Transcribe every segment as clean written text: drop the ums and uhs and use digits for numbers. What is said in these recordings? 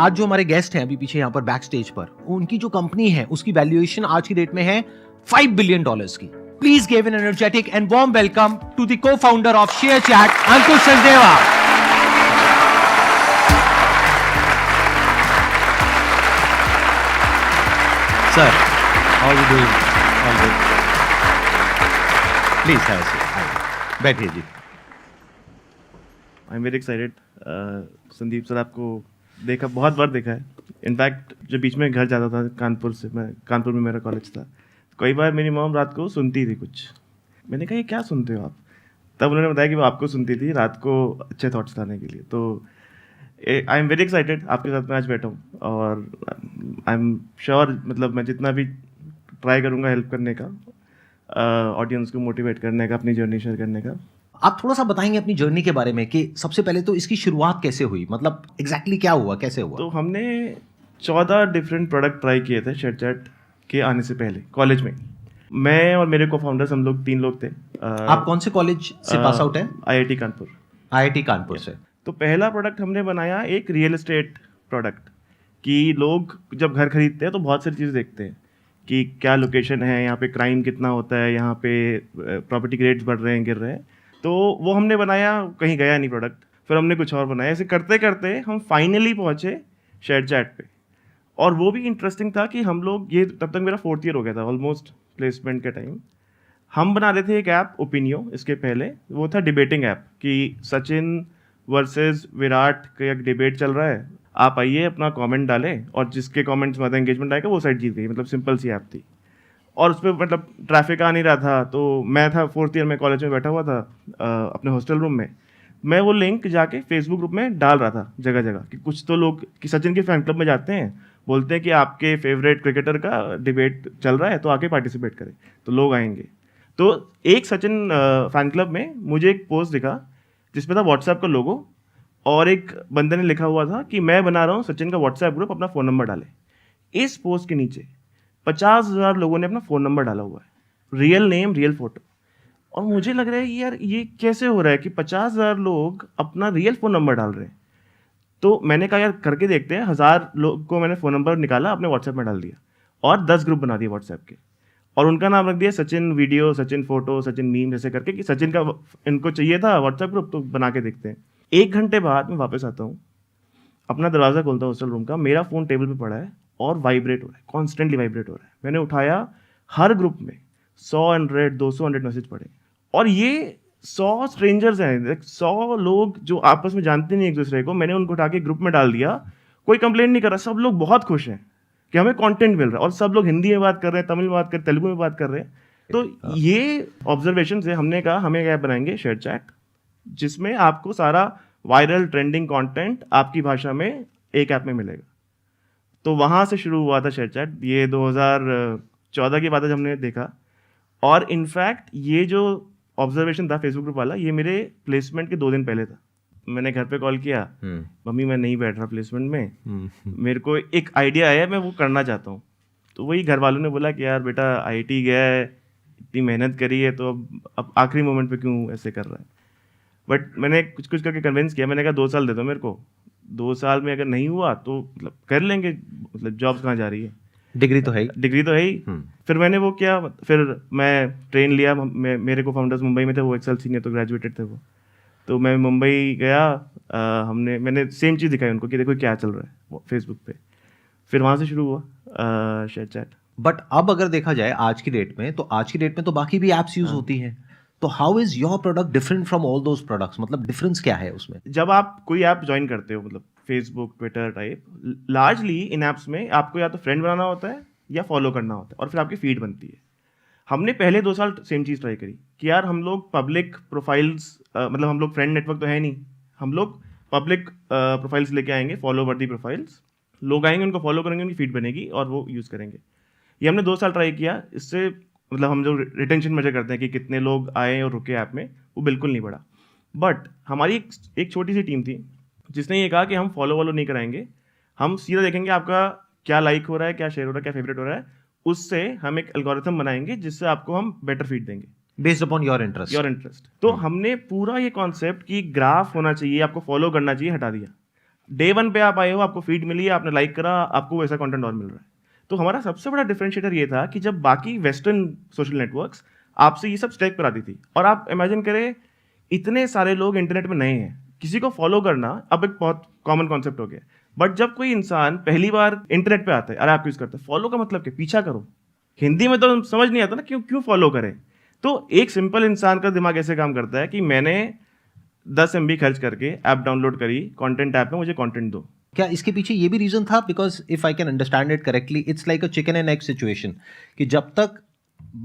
आज जो हमारे गेस्ट हैं अभी पीछे यहाँ पर बैक स्टेज पर, उनकी जो कंपनी है उसकी वैल्यूएशन आज की डेट में है $5 billion की। Please give an energetic and warm welcome to the co-founder of ShareChat, Ankush Sachdeva. Sir, how are you doing? All good. Please have a seat, बैठिए जी। I am very excited. Sandeep sir आपको देखा, बहुत बार देखा है। इनफैक्ट जब बीच में घर जाता था कानपुर से, मैं कानपुर में मेरा कॉलेज था, कई बार मेरी मॉम रात को सुनती थी कुछ। मैंने कहा ये क्या सुनते हो आप? तब उन्होंने बताया कि वो आपको सुनती थी रात को अच्छे थॉट्स लाने के लिए। तो आई एम वेरी एक्साइटेड, आपके साथ मैं आज बैठा हूँ और आई एम श्योर, मतलब मैं जितना भी ट्राई करूँगा हेल्प करने का, ऑडियंस को मोटिवेट करने का, अपनी जर्नी शेयर करने का। आप थोड़ा सा बताएंगे अपनी जर्नी के बारे में कि सबसे पहले तो इसकी शुरुआत कैसे हुई, मतलब एग्जैक्टली क्या हुआ, कैसे हुआ? तो हमने 14 डिफरेंट प्रोडक्ट ट्राई किए थे शेयरचैट के आने से पहले कॉलेज में। मैं और मेरे को फाउंडर्स, हम लोग 3 लोग थे। आप कौन से कॉलेज से पास आउट हैं? IIT कानपुर। IIT कानपुर से। तो पहला प्रोडक्ट हमने बनाया एक रियल एस्टेट प्रोडक्ट, कि लोग जब घर खरीदते हैं तो बहुत सारी चीज़ देखते हैं कि क्या लोकेशन है, यहाँ पे क्राइम कितना होता है, यहाँ पे प्रॉपर्टी के रेट्स बढ़ रहे हैं, गिर रहे हैं। तो वो हमने बनाया, कहीं गया नहीं प्रोडक्ट। फिर हमने कुछ और बनाया। ऐसे करते करते हम फाइनली पहुँचे शेयरचैट पे। और वो भी इंटरेस्टिंग था कि हम लोग, ये तब तक मेरा 4th ईयर हो गया था ऑलमोस्ट प्लेसमेंट के टाइम। हम बना रहे थे एक ऐप ओपिनियो, इसके पहले वो था डिबेटिंग ऐप, कि सचिन वर्सेस विराट का एक डिबेट चल रहा है, आप आइए अपना कमेंट डालें और जिसके कमेंट्स में ज़्यादा एंगेजमेंट आएगा वो साइड जीत गई। मतलब सिंपल सी ऐप थी। और उस पर मतलब ट्रैफिक आ नहीं रहा था। तो मैं था 4th ईयर में, कॉलेज में बैठा हुआ था अपने हॉस्टल रूम में। मैं वो लिंक जाके फेसबुक ग्रुप में डाल रहा था जगह जगह, कि कुछ तो लोग कि सचिन के फैन क्लब में जाते हैं, बोलते हैं कि आपके फेवरेट क्रिकेटर का डिबेट चल रहा है तो आके पार्टिसिपेट करें, तो लोग आएंगे। तो एक सचिन फैन क्लब में मुझे एक पोस्ट दिखा जिसमें था व्हाट्सएप का लोगो, और एक बंदे ने लिखा हुआ था कि मैं बना रहा हूँ सचिन का व्हाट्सएप ग्रुप, अपना फ़ोन नंबर डालें। इस पोस्ट के नीचे 50,000 लोगों ने अपना फ़ोन नंबर डाला हुआ है, रियल नेम, रियल फोटो। और मुझे लग रहा है यार ये कैसे हो रहा है कि 50,000 लोग अपना रियल फ़ोन नंबर डाल रहे हैं। तो मैंने कहा यार करके देखते हैं। 1000 लोग को मैंने फ़ोन नंबर निकाला, अपने व्हाट्सएप में डाल दिया और 10 ग्रुप बना दिए व्हाट्सएप के, और उनका नाम रख दिया Sachin video, Sachin photo, Sachin meme, जैसे करके, कि सचिन का इनको चाहिए था व्हाट्सएप ग्रुप, तो बना के देखते हैं। 1 घंटे बाद मैं वापस आता हूँ, अपना दरवाज़ा खोलता हूँ हॉस्टल रूम का, मेरा फ़ोन टेबल पे पड़ा है और वाइब्रेट हो रहा है, कॉन्स्टेंटली वाइब्रेट हो रहा है। मैंने उठाया, हर ग्रुप में 100, 200 मैसेज पड़े, और ये 100 स्ट्रेंजर्स हैं, 100 लोग जो आपस में जानते नहीं एक दूसरे को। मैंने उनको उठा के ग्रुप में डाल दिया। कोई कंप्लेंट नहीं कर रहा, सब लोग बहुत खुश हैं कि हमें कंटेंट मिल रहा है, और सब लोग हिंदी में बात कर रहे हैं, तमिल में बात कर रहे हैं, तेलुगु में बात कर रहे हैं। तो ये ऑब्जर्वेशन से हमने कहा हमें क्या बनाएंगे शेयरचैट, जिसमें आपको सारा वायरल ट्रेंडिंग कंटेंट आपकी भाषा में एक ऐप में मिलेगा। तो वहाँ से शुरू हुआ था शेयरचैट। ये 2014 की बात है, हमने देखा। और इनफैक्ट ये जो ऑब्जर्वेशन था फेसबुक ग्रुप वाला, ये मेरे प्लेसमेंट के 2 दिन पहले था। मैंने घर पे कॉल किया, मम्मी मैं नहीं बैठ रहा प्लेसमेंट में, मेरे को एक आइडिया आया, मैं वो करना चाहता हूँ। तो वही घर वालों ने बोला कि यार बेटा IIT गया है, इतनी मेहनत करी है, तो अब आखिरी मोमेंट पे क्यों ऐसे कर रहा है। बट मैंने कुछ कुछ करके कन्विंस किया। मैंने कहा 2 साल दे दो मेरे को, 2 साल में अगर नहीं हुआ तो मतलब कर लेंगे, मतलब जॉब्स कहाँ जा रही है, डिग्री तो है ही। डिग्री तो है ही। फिर मैंने वो किया, फिर मैं ट्रेन लिया। मेरे को फाउंडर्स मुंबई में थे, वो एक्सेल सीनियर तो ग्रेजुएटेड थे वो। तो मैं मुंबई गया, मैंने सेम चीज़ दिखाई उनको कि देखो क्या चल रहा है फेसबुक पे। फिर वहाँ से शुरू हुआ शेयरचैट। बट अब अगर देखा जाए आज की डेट में, तो आज की डेट में तो बाकी भी एप्स यूज होती हैं, तो how is your product different from all those products? मतलब डिफरेंस क्या है उसमें? जब आप कोई ऐप ज्वाइन करते हो, मतलब फेसबुक, ट्विटर टाइप, लार्जली इन ऐप्स में आपको या तो फ्रेंड बनाना होता है या फॉलो करना होता है, और फिर आपकी फीड बनती है। हमने पहले 2 साल सेम चीज़ ट्राई करी कि यार हम लोग पब्लिक प्रोफाइल्स, मतलब हम लोग फ्रेंड नेटवर्क तो है नहीं, हम लोग पब्लिक प्रोफाइल्स लेके आएंगे, फॉलो वर्दी प्रोफाइल्स। लोग आएंगे, उनको फॉलो करेंगे, उनकी फीड बनेगी और वो यूज़ करेंगे। ये हमने 2 साल ट्राई किया। इससे मतलब हम जो रिटेंशन मेजर करते हैं कि कितने लोग आए और रुके ऐप में, वो बिल्कुल नहीं बढ़ा। बट हमारी एक छोटी सी टीम थी जिसने ये कहा कि हम फॉलो नहीं कराएंगे, हम सीधा देखेंगे आपका क्या लाइक हो रहा है, क्या शेयर हो रहा है, क्या फेवरेट हो रहा है, उससे हम एक एल्गोरिथम बनाएंगे जिससे आपको हम बेटर फीड देंगे बेस्ड अपॉन योर इंटरेस्ट। तो हमने पूरा ये कॉन्सेप्ट कि ग्राफ होना चाहिए, आपको फॉलो करना चाहिए, हटा दिया। डे वन पे आप आए हो, आपको फीड मिली, आपने लाइक करा, आपको वैसा कंटेंट और मिल रहा है। तो हमारा सबसे बड़ा डिफरेंशिएटर ये था कि जब बाकी वेस्टर्न सोशल नेटवर्क्स आपसे ये सब स्टेप कराती थी, और आप इमेजिन करें इतने सारे लोग इंटरनेट में नए हैं, किसी को फॉलो करना अब एक बहुत कॉमन कॉन्सेप्ट हो गया। बट जब कोई इंसान पहली बार इंटरनेट पे आता है, अरे आप यूज करते हैं, फॉलो का मतलब क्या, पीछा करो। हिंदी में तो समझ नहीं आता ना क्यों क्यों फॉलो करें। तो एक सिंपल इंसान का दिमाग ऐसे काम करता है कि मैंने 10 MB खर्च करके ऐप डाउनलोड करी, कंटेंट ऐप में मुझे कंटेंट दो। क्या इसके पीछे ये भी रीजन था? Because if I can understand it correctly, it's like a chicken and egg situation, कि जब तक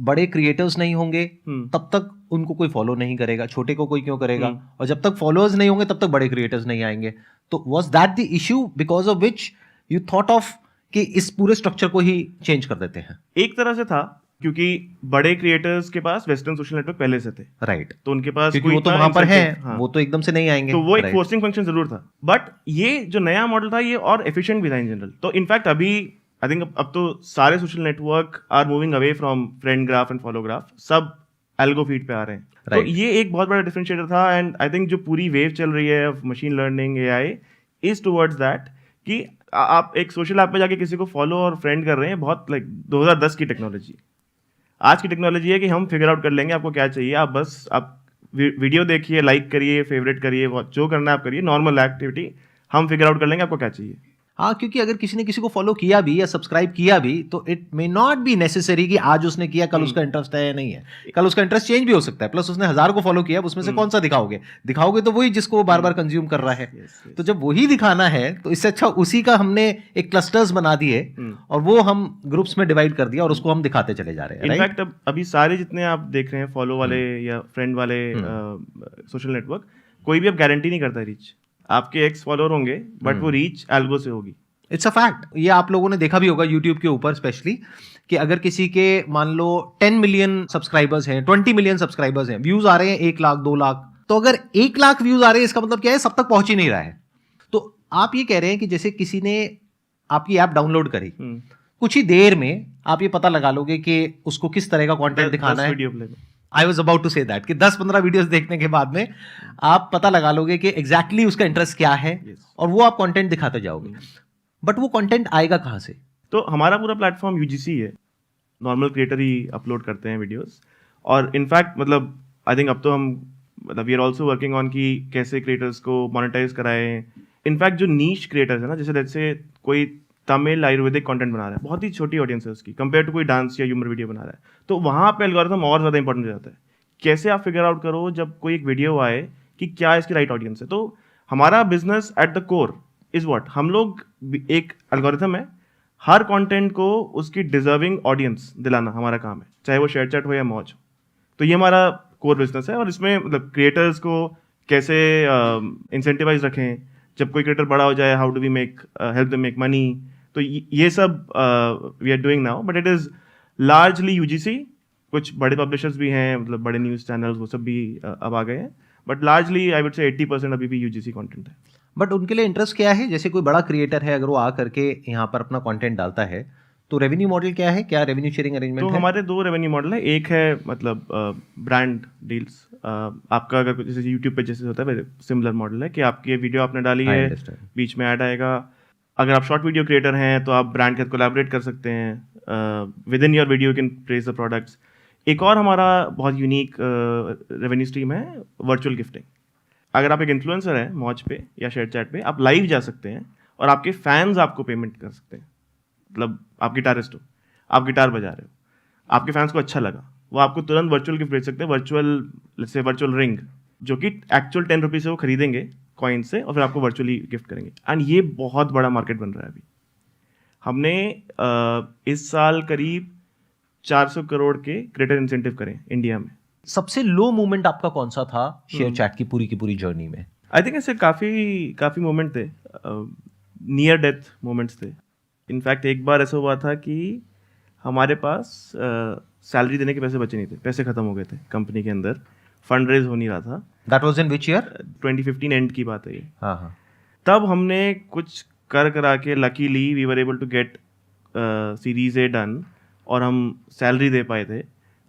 बड़े क्रिएटर्स नहीं होंगे तब तक उनको कोई फॉलो नहीं करेगा, छोटे को कोई क्यों करेगा, और जब तक फॉलोअर्स नहीं होंगे तब तक बड़े क्रिएटर्स नहीं आएंगे। तो was that the issue because of which you thought of कि इस पूरे स्ट्रक्चर को ही चेंज कर देते हैं? एक तरह से था क्योंकि बड़े क्रिएटर्स के पास वेस्टर्न सोशल नेटवर्क पहले से थे, राइट, तो उनके पास क्योंकि कोई वो तो इतना वहां पर है, incentive- हाँ। वो तो एकदम से नहीं आएंगे, तो वो एक right. फोर्सिंग फंक्शन जरूर था। बट ये जो नया मॉडल था ये और एफिशिएंट भी था इन जनरल। तो इनफैक्ट अभी आई थिंक अब तो सारे social network are moving away from friend graph and follow graph, सब एल्गो फीड पे आ रहे हैं। तो Right. ये एक बहुत बड़ा डिफरेंशिएटर था। एंड आई थिंक जो पूरी वेव चल रही है of machine learning, AI is towards that कि आप एक सोशल ऐप पे जाके किसी को फॉलो और फ्रेंड कर रहे हैं, बहुत लाइक 2010 की टेक्नोलॉजी। आज की टेक्नोलॉजी है कि हम फिगर आउट कर लेंगे आपको क्या चाहिए, आप बस आप वीडियो देखिए, लाइक करिए, फेवरेट करिए, जो करना है आप करिए, नॉर्मल एक्टिविटी, हम फिगर आउट कर लेंगे आपको क्या चाहिए। हाँ, क्योंकि अगर किसी ने किसी को फॉलो किया भी या सब्सक्राइब किया भी तो it may not be necessary कि आज उसने किया कल उसका इंटरेस्ट है या नहीं है, कल उसका इंटरेस्ट चेंज भी हो सकता है। प्लस उसने 1000 को फॉलो किया, उसमें से कौन सा दिखाओगे तो वही जिसको वो बार बार कंज्यूम कर रहा है। तो जब वही दिखाना है तो इससे अच्छा उसी का हमने एक क्लस्टर्स बना दिए और वो हम ग्रुप्स में डिवाइड कर दिया और उसको हम दिखाते चले जा रहे हैं। इनफैक्ट अब अभी सारे जितने आप देख रहे हैं फॉलो वाले या फ्रेंड वाले सोशल नेटवर्क, कोई भी अब गारंटी नहीं करता रीच। आपके एक्स फॉलोअर होंगे बट वो रीच एल्गो से होगी। It's a fact. ये आप लोगों ने देखा भी होगा यूट्यूब के ऊपर स्पेशली, कि अगर किसी के मान लो 10 मिलियन सब्सक्राइबर्स हैं, 20 मिलियन सब्सक्राइबर्स हैं, व्यूज आ रहे हैं 1 लाख 2 लाख, तो अगर 1 लाख व्यूज आ रहे हैं इसका मतलब क्या है, सब तक पहुंच ही नहीं रहा है। तो आप ये कह रहे हैं कि जैसे किसी ने आपकी ऐप डाउनलोड करी, कुछ ही देर में आप ये पता लगा लोगे कि उसको किस तरह का कंटेंट दिखाना है। Video play I was about to say that कि 10-15 वीडियोस देखने के बाद में आप पता लगा लोगे कि एग्जैक्टली उसका इंटरेस्ट क्या है, और वो आप कंटेंट दिखाते जाओगे। बट वो कंटेंट आएगा कहाँ से? तो हमारा पूरा प्लेटफॉर्म यूजीसी है, नॉर्मल क्रिएटर ही अपलोड करते हैं वीडियोस। और इनफैक्ट मतलब आई थिंक अब तो हम मतलब we are also working on कि कैसे क्रिएटर्स को मोनेटाइज कराएं। इनफैक्ट जो नीश क्रिएटर्स है ना, जैसे कोई तमिल आयुर्वेदिक कंटेंट बना रहा है, बहुत ही छोटी ऑडियंस है उसकी, कंपेयर टू कोई डांस या ह्यूमर वीडियो बना रहा है, तो वहाँ पे एल्गोरिथम और ज़्यादा इंपॉर्टेंट हो जाता है। कैसे आप फिगर आउट करो जब कोई एक वीडियो आए कि क्या इसकी राइट ऑडियंस है। तो हमारा business at the core is what, हम लोग एक एल्गोरिथम है, हर कंटेंट को उसकी डिजर्विंग ऑडियंस दिलाना हमारा काम है, चाहे वो शेयर चैट हो या मौज हो। तो ये हमारा कोर बिजनेस है। और इसमें मतलब क्रिएटर्स को कैसे इंसेंटिवाइज रखें, जब कोई क्रिएटर बड़ा हो जाए, how do we make help them make money, तो ये सब we are doing now. But it is largely UGC, कुछ बड़े पब्लिशर्स भी हैं, मतलब बड़े न्यूज़ चैनल्स वो सब भी अब आ गए हैं, but largely I would say 80% अभी भी यूजीसी कंटेंट है। बट उनके लिए इंटरेस्ट क्या है? जैसे कोई बड़ा क्रिएटर है, अगर वो आ करके यहाँ पर अपना कंटेंट डालता है, तो रेवेन्यू मॉडल क्या है? क्या रेवेन्यू शेयरिंग अरेंजमेंट तो है? हमारे 2 रेवेन्यू मॉडल है। एक है मतलब ब्रांड डील्स, आपका अगर जैसे यूट्यूब पे जैसे होता है सिमिलर मॉडल है कि आपकी वीडियो आपने डाली है, बीच में ऐड आएगा। अगर आप शॉर्ट वीडियो क्रिएटर हैं तो आप ब्रांड के साथ कोलैबोरेट कर सकते हैं, with in your video you can praise the products. एक और हमारा बहुत यूनिक रेवेन्यू स्ट्रीम है वर्चुअल गिफ्टिंग। अगर आप एक इन्फ्लुएंसर हैं मौज पे या शेयर चैट पे, आप लाइव जा सकते हैं और आपके फैंस आपको पेमेंट कर सकते हैं। मतलब आप गिटारिस्ट हो, आप गिटार बजा रहे हो, आपके फैंस को अच्छा लगा, वो आपको तुरंत वर्चुअल गिफ्ट भेज सकते हैं, वर्चुअल रिंग, जो कि एक्चुअल 10 रुपीज़ से वो खरीदेंगे कॉइन से और फिर आपको वर्चुअली गिफ्ट करेंगे। एंड ये बहुत बड़ा मार्केट बन रहा है अभी। हमने इस साल करीब 400 करोड़ के क्रिएटर इंसेंटिव करें इंडिया में। सबसे लो मोमेंट आपका कौन सा था शेयर चैट की पूरी जर्नी में? आई थिंक ऐसे काफ़ी मोमेंट थे, नियर डेथ मोमेंट्स थे। इनफैक्ट एक बार ऐसा हुआ था कि हमारे पास सैलरी देने के पैसे बचे नहीं थे, पैसे खत्म हो गए थे कंपनी के अंदर, फंड रेज हो नहीं रहा था। That was in which year? 2015 and की बात है ये। हाँ। तब हमने कुछ करा के luckily we were able to get series A done और हम सैलरी दे पाए थे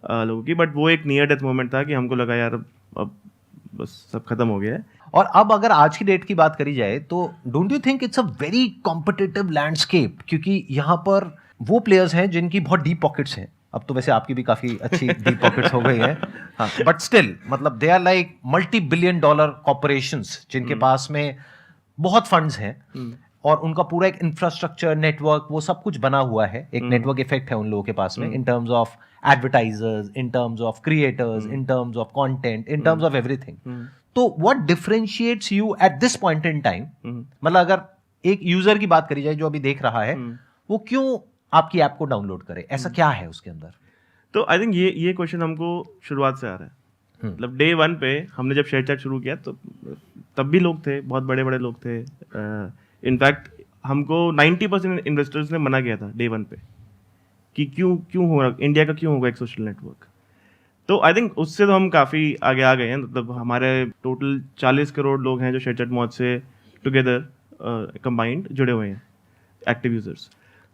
लोगों की। बट वो एक नियर डेथ मोमेंट था कि हमको लगा यार अब बस सब खत्म हो गया है। और अब अगर आज की डेट की बात करी जाए तो don't you think it's a very competitive landscape, क्योंकि यहाँ पर वो प्लेयर्स हैं जिनकी बहुत डीप पॉकेट्स हैं। अब तो वैसे आपकी भी काफी अच्छी डीप पॉकेट्स हो गई हैं, हाँ, बट स्टिल मतलब they are like $multi-billion corporations जिनके पास में बहुत फंड्स हैं और उनका पूरा एक इंफ्रास्ट्रक्चर नेटवर्क वो सब कुछ बना हुआ है। एक नेटवर्क इफेक्ट है उन लोगों के पास में in terms of advertisers, in terms of creators, in terms of content, in terms of everything. तो what differentiates you at this point in time? मतलब अगर एक यूजर की बात करी जाए जो अभी देख रहा है, वो क्यों आपकी ऐप को डाउनलोड करे? ऐसा क्या है उसके अंदर? तो आई थिंक ये क्वेश्चन हमको शुरुआत से आ रहा है। मतलब डे 1 पे हमने जब शेयर चैट शुरू किया तो तब भी लोग थे, बहुत बड़े बड़े लोग थे। इनफैक्ट हमको 90% इन्वेस्टर्स ने मना किया था डे 1 पे कि क्यों हो रहा, इंडिया का क्यों होगा एक सोशल नेटवर्क। तो आई थिंक उससे तो हम काफ़ी आगे आ गए हैं। मतलब हमारे टोटल 40 करोड़ लोग हैं जो शेयर चैट मौज से टुगेदर कंबाइंड जुड़े हुए हैं, एक्टिव यूजर्स।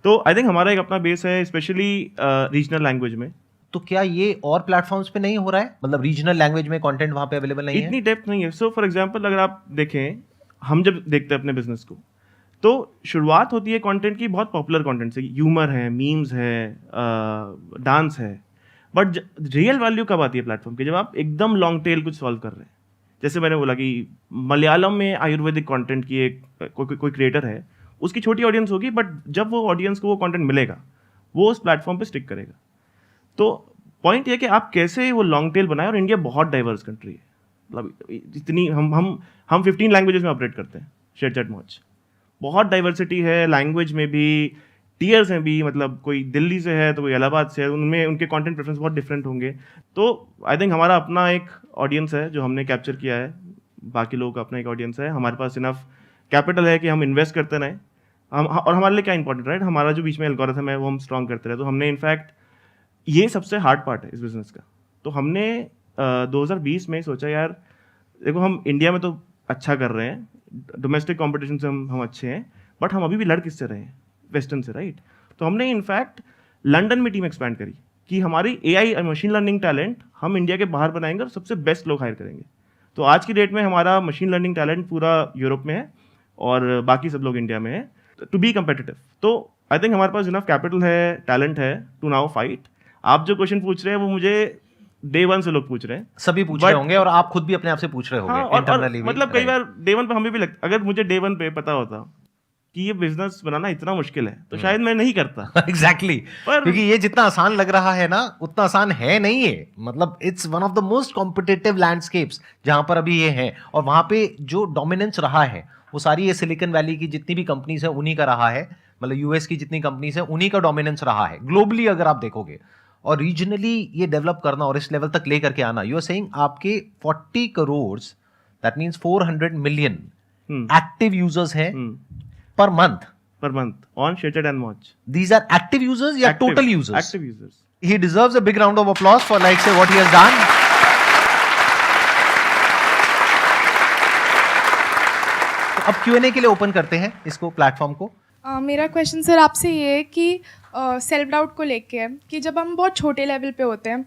तो आई थिंक हमारा एक अपना बेस है, स्पेशली रीजनल लैंग्वेज में। तो क्या ये और प्लेटफॉर्म्स पे नहीं हो रहा है? मतलब रीजनल लैंग्वेज में कंटेंट वहां पे अवेलेबल नहीं है? इतनी डेप्थ नहीं है। सो फॉर एग्जांपल अगर आप देखें, हम जब देखते हैं अपने बिजनेस को तो शुरुआत होती है कंटेंट की बहुत पॉपुलर कंटेंट से, ह्यूमर है, मीम्स है, डांस है। बट रियल वैल्यू कब आती है प्लेटफॉर्म की? जब आप एकदम लॉन्ग टेल कुछ सॉल्व कर रहे हैं। जैसे मैंने बोला कि मलयालम में आयुर्वेदिक कंटेंट की एक कोई क्रिएटर है, उसकी छोटी ऑडियंस होगी, बट जब वो ऑडियंस को वो कंटेंट मिलेगा वो उस प्लेटफॉर्म पे स्टिक करेगा। तो पॉइंट ये कि आप कैसे वो लॉन्ग टेल बनाए। और इंडिया बहुत डाइवर्स कंट्री है। मतलब इतनी हम 15 लैंग्वेजेस में ऑपरेट करते हैं शेयर चैट मौज। बहुत डाइवर्सिटी है लैंग्वेज में भी, टीयर्स में भी। मतलब कोई दिल्ली से है तो कोई इलाहाबाद से है, उनमें उनके कंटेंट प्रेफरेंस बहुत डिफरेंट होंगे। तो आई थिंक हमारा अपना एक ऑडियंस है जो हमने कैप्चर किया है। बाकी लोगों का अपना एक ऑडियंस है। हमारे पास इनफ कैपिटल है कि हम इन्वेस्ट करते रहें। और हमारे लिए क्या इंपॉर्टेंट, राइट? हमारा जो बीच में एल्गोरिथम है वो हम स्ट्रॉन्ग करते रहे। तो हमने इनफैक्ट ये सबसे हार्ड पार्ट है इस बिजनेस का। तो हमने 2020 में सोचा यार देखो, हम इंडिया में तो अच्छा कर रहे हैं, डोमेस्टिक कंपटीशन से हम अच्छे हैं, बट हम अभी भी लड़ किससे रहे हैं? वेस्टर्न से, राइट? तो हमने इनफैक्ट लंदन में टीम एक्सपैंड करी कि हमारी AI मशीन लर्निंग टैलेंट हम इंडिया के बाहर बनाएंगे और सबसे बेस्ट लोग हायर करेंगे। तो आज की डेट में हमारा मशीन लर्निंग टैलेंट पूरा यूरोप में है और बाकी सब लोग इंडिया में है टू बी कम्पिटिटिव। तो आई थिंक हमारे पास इनफ कैपिटल है, टैलेंट है टू नाउ फाइट। आप जो क्वेश्चन पूछ रहे हैं वो मुझे डे 1 से लोग पूछ रहे हैं, सभी पूछ रहे होंगे और आप खुद भी अपने आप से पूछ रहे होंगे। हाँ, और मतलब कई बार डे 1 पे हमें भी लगता, अगर मुझे डे 1 पे पता होता कि ये बिजनेस बनाना इतना मुश्किल है तो शायद मैं नहीं करता। एग्जैक्टली क्योंकि ये जितना आसान लग रहा है ना उतना आसान है नहीं है। मतलब it's one of the most competitive landscapes जहां पर अभी ये है। और वहां पे जो डोमिनेंस रहा है वो सारी ये सिलिकॉन वैली की जितनी भी कंपनीज है उन्हीं का रहा है। मतलब यूएस की जितनी कंपनीज है उन्हीं का डोमिनेंस रहा है ग्लोबली अगर आप देखोगे। और रीजनली ये डेवलप करना और इस लेवल तक लेकर के आना, यू आर सेइंग आपके 40 crore that means 400 million active users हैं per month on ShareChat and Moj. These are active users या total users? Active users. He deserves a big round of applause for like say what he has done. तो अब Q&A के लिए open करते हैं इसको, platform को। मेरा क्वेश्चन सर आपसे ये है कि सेल्फ डाउट को लेके है कि जब हम बहुत छोटे लेवल पे होते हैं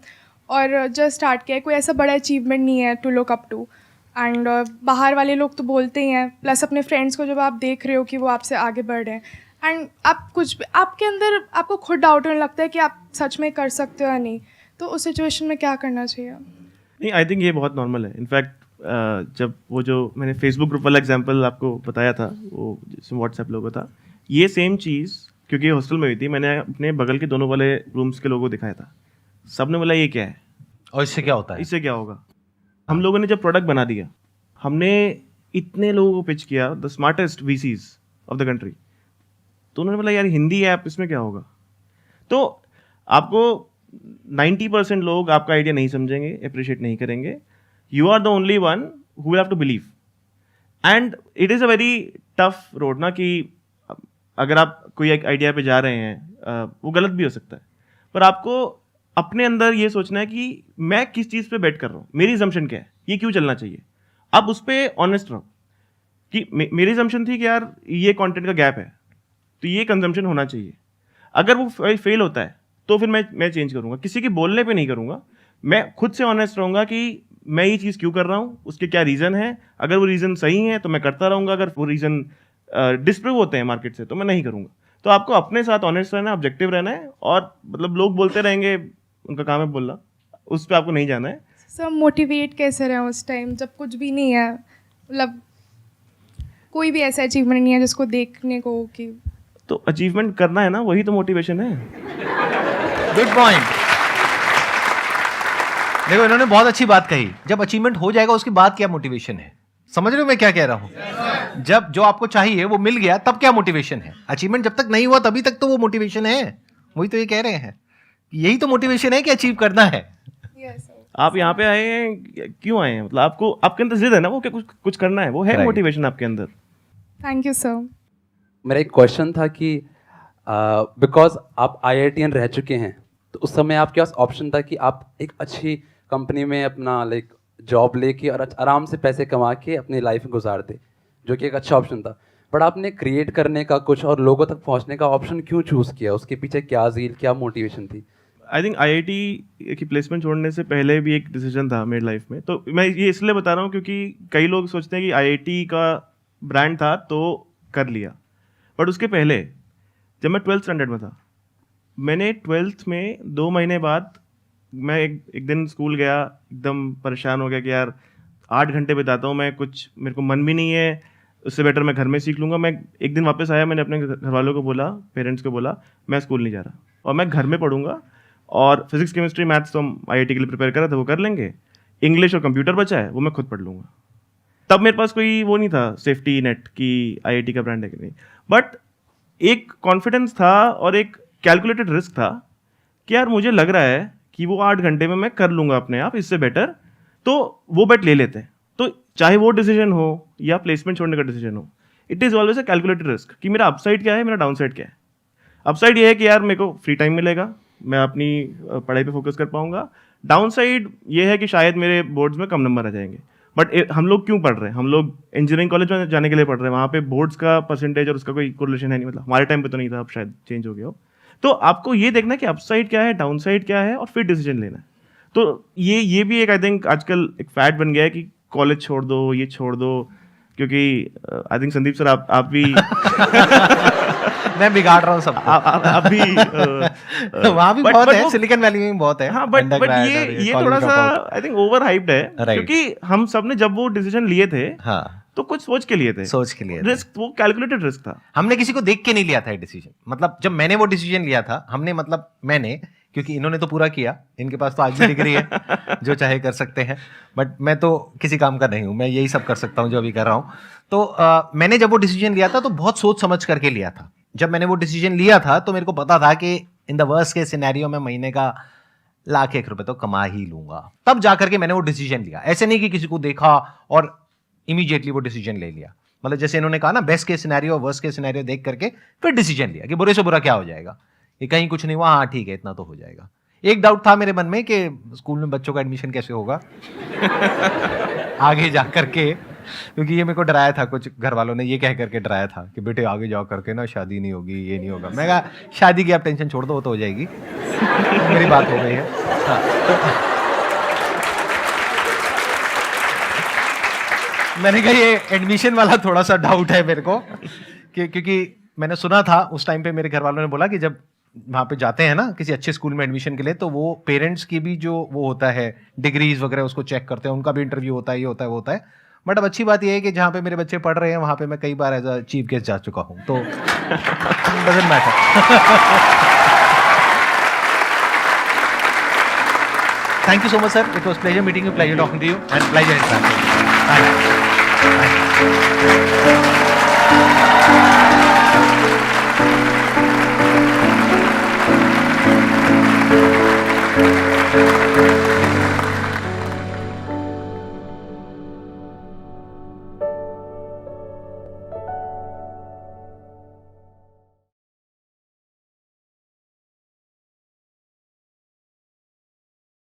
और जस्ट स्टार्ट किया, कोई ऐसा बड़ा अचीवमेंट नहीं है to look up to, and बाहर वाले लोग तो बोलते ही हैं, प्लस अपने फ्रेंड्स को जब आप देख रहे हो कि वो आपसे आगे बढ़ रहे हैं, एंड आप कुछ आपके अंदर आपको खुद डाउट होने लगता है कि आप सच में कर सकते हो या नहीं। तो उस सिचुएशन में क्या करना चाहिए? नहीं, आई थिंक ये बहुत नॉर्मल है। इनफैक्ट जब वो जो मैंने फेसबुक ग्रुप वाला एग्जांपल आपको बताया था, वो जिसमें व्हाट्सएप लोगो था, ये सेम चीज़ क्योंकि हॉस्टल में हुई थी, मैंने अपने बगल के दोनों वाले रूम्स के लोगों को दिखाया था। सब ने बोला ये क्या है और इससे क्या होता है, इससे क्या होगा। हम लोगों ने जब प्रोडक्ट बना दिया, हमने इतने लोगों को पिच किया, the smartest VCs of the country, तो उन्होंने बोला यार हिंदी ऐप, इसमें क्या होगा। तो आपको 90% लोग आपका आइडिया नहीं समझेंगे, अप्रिशिएट नहीं करेंगे। You are the only one who will have to believe, and it is a very tough road ना, कि अगर आप कोई एक आइडिया पे जा रहे हैं, वो गलत भी हो सकता है, पर आपको अपने अंदर ये सोचना है कि मैं किस चीज़ पे बेट कर रहा हूँ, मेरी assumption क्या है, ये क्यों चलना चाहिए। अब उस पर ऑनेस्ट रहो कि मेरी assumption थी कि यार ये कंटेंट का गैप है तो ये कंजम्पशन होना चाहिए। अगर वो फेल होता है तो फिर मैं चेंज करूँगा, किसी के बोलने पे नहीं करूँगा। मैं खुद से ऑनेस्ट रहूँगा कि मैं ये चीज़ क्यों कर रहा हूँ, उसके क्या रीज़न है। अगर वो रीज़न सही है तो मैं करता रहूँगा, अगर वो रीज़न डिस्प्रूव होते हैं मार्केट से तो मैं नहीं करूँगा। तो आपको अपने साथ ऑनेस्ट रहना है, ऑब्जेक्टिव रहना है, और मतलब लोग बोलते रहेंगे, उनका काम है बोलना, उस पर आपको नहीं जाना है। सर मोटिवेट कैसे रहें उस टाइम जब कुछ भी नहीं है, मतलब कोई भी ऐसा अचीवमेंट नहीं है जिसको देखने को कि तो अचीवमेंट करना है ना, वही तो मोटिवेशन है। Good point. देखो इन्होंने बहुत अच्छी बात कही, जब अचीवमेंट हो जाएगा उसके बाद क्या मोटिवेशन है। समझ रहे हो मैं क्या कह रहा हूं? जब जो आपको चाहिए वो मिल गया तब क्या मोटिवेशन है। अचीवमेंट जब तक नहीं हुआ तभी तक तो वो मोटिवेशन है। वही तो ये कह रहे हैं, यही तो मोटिवेशन है कि अचीव करना है। यस आप यहाँ पे आए हैं, क्यों आए हैं? मतलब आपको, आपके अंदर जिद है ना, वो क्या कुछ करना है, वो है Right. मोटिवेशन आपके अंदर। Thank you sir. मेरा एक क्वेश्चन था कि बिकॉज आप IITian रह चुके हैं, तो उस समय आपके पास ऑप्शन था कि आप एक अच्छी कंपनी में अपना लाइक जॉब लेके और आराम से पैसे कमा के अपनी लाइफ गुजारते, जो कि एक अच्छा ऑप्शन था। बट आपने क्रिएट करने का कुछ और लोगों तक पहुंचने का ऑप्शन क्यों चूज़ किया? उसके पीछे क्या ज़ील, क्या मोटिवेशन थी? आई थिंक IIT की प्लेसमेंट छोड़ने से पहले भी एक डिसीजन था मेरी लाइफ में। तो मैं ये इसलिए बता रहा हूँ क्योंकि कई लोग सोचते हैं कि IIT का ब्रांड था तो कर लिया, बट उसके पहले जब मैं 12th स्टैंडर्ड में था, मैंने 12th में 2 महीने बाद मैं एक दिन स्कूल गया, एकदम परेशान हो गया कि यार 8 घंटे बिताता हूँ मैं, कुछ मेरे को मन भी नहीं है, उससे बेटर मैं घर में सीख लूँगा। मैं एक दिन वापस आया, मैंने अपने घर वालों को बोला, पेरेंट्स को बोला, मैं स्कूल नहीं जा रहा और मैं घर में पढ़ूंगा, और फिजिक्स केमिस्ट्री मैथ्स तो हम IIT के लिए प्रिपेयर कर रहे थे, वो कर लेंगे, इंग्लिश और कंप्यूटर बचा है वो मैं खुद पढ़ लूँगा। तब मेरे पास कोई वो नहीं था सेफ्टी नेट कि IIT का ब्रांड है कि नहीं, बट एक कॉन्फिडेंस था और एक कैलकुलेटेड रिस्क था कि यार मुझे लग रहा है कि वो 8 घंटे में मैं कर लूँगा अपने आप, इससे बेटर तो वो बेट ले लेते हैं। तो चाहे वो डिसीजन हो या प्लेसमेंट छोड़ने का डिसीजन हो, it is always a calculated risk कि मेरा अपसाइड क्या है, मेरा डाउन साइड क्या है। अपसाइड ये है कि यार मेरे को फ्री टाइम मिलेगा, मैं अपनी पढ़ाई पे फोकस कर पाऊंगा। डाउन साइड ये है कि शायद मेरे बोर्ड्स में कम नंबर आ जाएंगे। बट हम लोग क्यों पढ़ रहे हैं? हम लोग इंजीनियरिंग कॉलेज में जाने के लिए पढ़ रहे हैं, वहाँ पे बोर्ड्स का परसेंटेज और उसका कोई कोरिलेशन है नहीं। मतलब हमारे टाइम पे तो नहीं था, अब शायद चेंज हो गया हो। तो आपको ये देखना है कि अपसाइड क्या है, डाउन साइड क्या है, और फिर डिसीजन लेना है। तो ये भी एक आई थिंक आजकल एक फैट बन गया है कि कॉलेज छोड़ दो, ये छोड़ दो, क्योंकि आई थिंक संदीप सर आप भी मैं बिगाड़ रहा हूँ सबको। आप भी वहाँ भी बहुत है, सिलिकॉन वैली में भी बहुत है। हाँ, बट ये थोड़ा सा आई थिंक ओवर हाइप्ड है, क्योंकि हम सब ने जब वो डिसीजन लिए थे, हाँ, तो कुछ सोच के लिए थे, सोच के लिए रिस्क, वो कैलकुलेटेड रिस्क था। हमने किसी को देख के नहीं लिया था ये डिसीजन। मतलब जब मैंने वो डिसीजन लिया था, हमने मतलब मैंने, क्योंकि इन्होंने तो पूरा किया, इनके पास तो आज भी डिग्री है, जो चाहे कर सकते हैं, बट मैं तो किसी काम का नहीं हूँ, मैं यही सब कर सकता हूँ जो अभी कर रहा हूँ। तो मैंने जब वो डिसीजन लिया था तो बहुत सोच समझ करके लिया था। जब मैंने वो डिसीजन लिया था तो मेरे को पता था कि in the worst case scenario में महीने का ₹1,00,000 तो कमा ही लूंगा। तब जाकर के मैंने वो डिसीजन लिया। ऐसे नहीं कि किसी को देखा और इमीडिएटली वो डिसीजन ले लिया। मतलब जैसे इन्होंने कहा ना, best case scenario, worst case scenario देख करके फिर डिसीजन लिया कि बुरे से बुरा क्या हो जाएगा, ये कहीं कुछ नहीं हुआ, हाँ ठीक है इतना तो हो जाएगा। एक डाउट था मेरे मन में कि स्कूल में बच्चों का एडमिशन कैसे होगा आगे जा करके, क्योंकि ये मेरे को डराया था, कुछ घर वालों ने ये कह करके डराया था कि बेटे आगे जाओ करके ना शादी नहीं होगी, ये नहीं होगा। मैं कहा शादी की आप टेंशन छोड़ दो, वो तो हो जाएगी। मेरी बात हो गई है। हाँ, मैंने कहा ये एडमिशन वाला थोड़ा सा डाउट है मेरे को, कि क्योंकि मैंने सुना था उस टाइम पे, मेरे घर वालों ने बोला कि जब वहाँ पे जाते हैं ना किसी अच्छे स्कूल में एडमिशन के लिए, तो वो पेरेंट्स की भी जो वो होता है डिग्रीज वगैरह उसको चेक करते हैं, उनका भी इंटरव्यू होता है, ये होता है वो होता है। बट अब अच्छी बात ये है कि जहाँ पे मेरे बच्चे पढ़ रहे हैं वहाँ पे मैं कई बार एज अ चीफ गेस्ट जा चुका हूँ, तो doesn't matter. Thank you so much, sir. It was pleasure meeting you, pleasure talking to you, and pleasure interacting. Thank you.